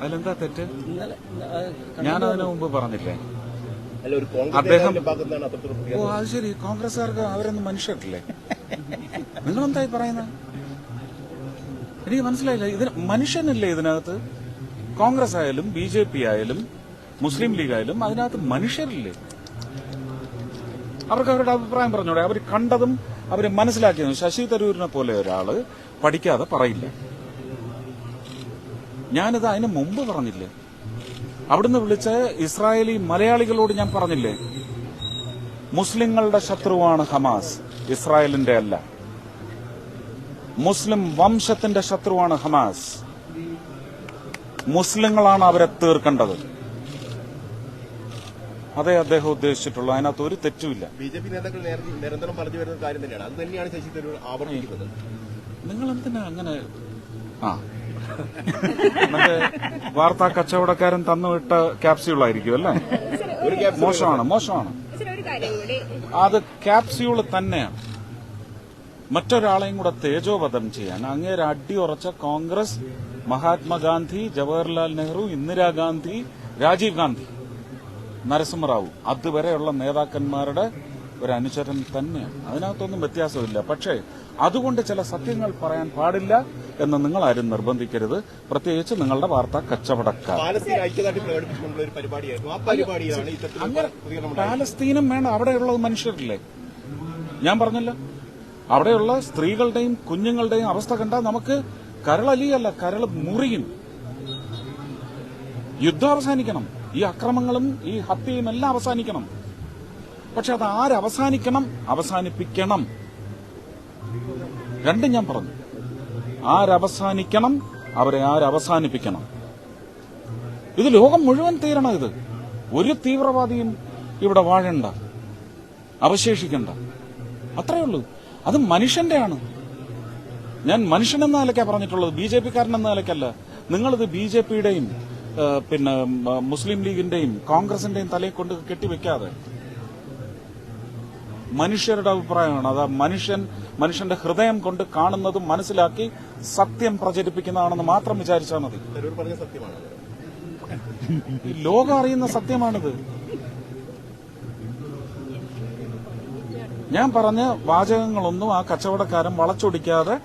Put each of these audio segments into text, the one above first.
അതിലെന്താ തെറ്റ്? ഞാനതിനു മുമ്പ് പറഞ്ഞില്ലേ അദ്ദേഹം? ഓ അത് ശരി, കോൺഗ്രസ്സുകാർക്ക് അവരൊന്നും മനുഷ്യരില്ലേ? നിങ്ങളെന്തായി പറയുന്നത്? എനിക്ക് മനസ്സിലായില്ല. ഇതിന് മനുഷ്യനില്ലേ ഇതിനകത്ത്? കോൺഗ്രസ് ആയാലും BJP ആയാലും മുസ്ലിം ലീഗ് ആയാലും അതിനകത്ത് മനുഷ്യരില്ലേ? അവർക്ക് അവരുടെ അഭിപ്രായം പറഞ്ഞോടെ. അവർ കണ്ടതും അവർ മനസ്സിലാക്കിയതും. ശശി തരൂരിനെ പോലെ ഒരാള് പഠിക്കാതെ പറയില്ല. ഞാനിത് അതിന് മുമ്പ് പറഞ്ഞില്ലേ? അവിടുന്ന് വിളിച്ച് ഇസ്രായേലി മലയാളികളോട് ഞാൻ പറഞ്ഞില്ലേ, മുസ്ലിങ്ങളുടെ ശത്രുവാണ് ഹമാസ്, ഇസ്രായേലിന്റെ അല്ല. മുസ്ലിം വംശത്തിന്റെ ശത്രുവാണ് ഹമാസ്. മുസ്ലിങ്ങളാണ് അവരെ തീർക്കേണ്ടത്. അതേ അദ്ദേഹം ഉദ്ദേശിച്ചിട്ടുള്ളൂ. അതിനകത്ത് ഒരു തെറ്റുമില്ല. ബിജെപി നേതാക്കൾ നിരന്തരം പറഞ്ഞു വരുന്ന കാര്യം തന്നെയാണ്. അത് തന്നെയാണ് ശശി തരൂർ ആവർത്തിക്കുന്നത്. നിങ്ങൾ എന്തിനാ അങ്ങനെ? മറ്റേ വാർത്താ കച്ചവടക്കാരൻ തന്നുവിട്ട ക്യാപ്സ്യൂളായിരിക്കും അല്ലേ? മോശമാണ്. അത് ക്യാപ്സ്യൂള് തന്നെയാണ്. മറ്റൊരാളെയും കൂടെ തേജോവധം ചെയ്യാൻ അങ്ങേര് അടിയുറച്ച കോൺഗ്രസ്, മഹാത്മാഗാന്ധി, ജവഹർലാൽ നെഹ്റു, ഇന്ദിരാഗാന്ധി, രാജീവ് ഗാന്ധി, നരസിംഹറാവു, അതുവരെയുള്ള നേതാക്കന്മാരുടെ ഒരു അനുചരൻ തന്നെയാണ്. അതിനകത്തൊന്നും വ്യത്യാസമില്ല. പക്ഷേ അതുകൊണ്ട് ചില സത്യങ്ങൾ പറയാൻ പാടില്ല എന്ന് നിങ്ങൾ ആരും നിർബന്ധിക്കരുത്, പ്രത്യേകിച്ച് നിങ്ങളുടെ വാർത്താ കച്ചവടക്കാർ. പാലസ്തീനും വേണം, അവിടെയുള്ളത് മനുഷ്യരില്ലേ? ഞാൻ പറഞ്ഞല്ലോ, അവിടെയുള്ള സ്ത്രീകളുടെയും കുഞ്ഞുങ്ങളുടെയും അവസ്ഥ കണ്ടാൽ നമുക്ക് കരളലിയല്ല, കരൾ മുറിയും. യുദ്ധം അവസാനിക്കണം, ഈ അക്രമങ്ങളും ഈ ഹത്യയും എല്ലാം അവസാനിക്കണം. പക്ഷെ അത് അവസാനിപ്പിക്കണം. രണ്ടും ഞാൻ പറഞ്ഞു. ആരവസാനിക്കണം, അവരെ ആരവസാനിപ്പിക്കണം. ഇത് ലോകം മുഴുവൻ തീരണം. ഇത് ഒരു തീവ്രവാദിയും ഇവിടെ വാഴണ്ട, അവശേഷിക്കണ്ട. അത്രയേ ഉള്ളൂ. അത് മനുഷ്യന്റെയാണ്. ഞാൻ മനുഷ്യനെന്ന നിലയ്ക്കാണ് പറഞ്ഞിട്ടുള്ളത്, BJP-കാരനെന്ന നിലയ്ക്കല്ല. നിങ്ങളിത് BJP-യുടെയും പിന്നെ മുസ്ലിം ലീഗിന്റെയും കോൺഗ്രസിന്റെയും തലയിൽ കൊണ്ട് കെട്ടിവെക്കാതെ മനുഷ്യരുടെ അഭിപ്രായമാണ്. അത് മനുഷ്യന്റെ ഹൃദയം കൊണ്ട് കാണുന്നതും മനസ്സിലാക്കി സത്യം പ്രചരിപ്പിക്കുന്നതാണെന്ന് മാത്രം വിചാരിച്ചാൽ മതി. ലോകം അറിയുന്ന സത്യമാണിത്. ഞാൻ പറഞ്ഞ വാചകങ്ങളൊന്നും ആ കച്ചവടക്കാരൻ വളച്ചൊടിക്കാതെ,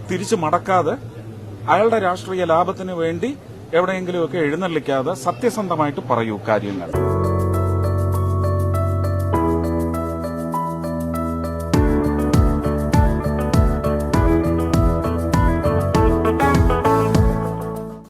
തിരിച്ചു മടക്കാതെ, അയാളുടെ രാഷ്ട്രീയ ലാഭത്തിന് വേണ്ടി എവിടെയെങ്കിലുമൊക്കെ എഴുന്നള്ളിക്കാതെ സത്യസന്ധമായിട്ട് പറയൂ കാര്യങ്ങൾ.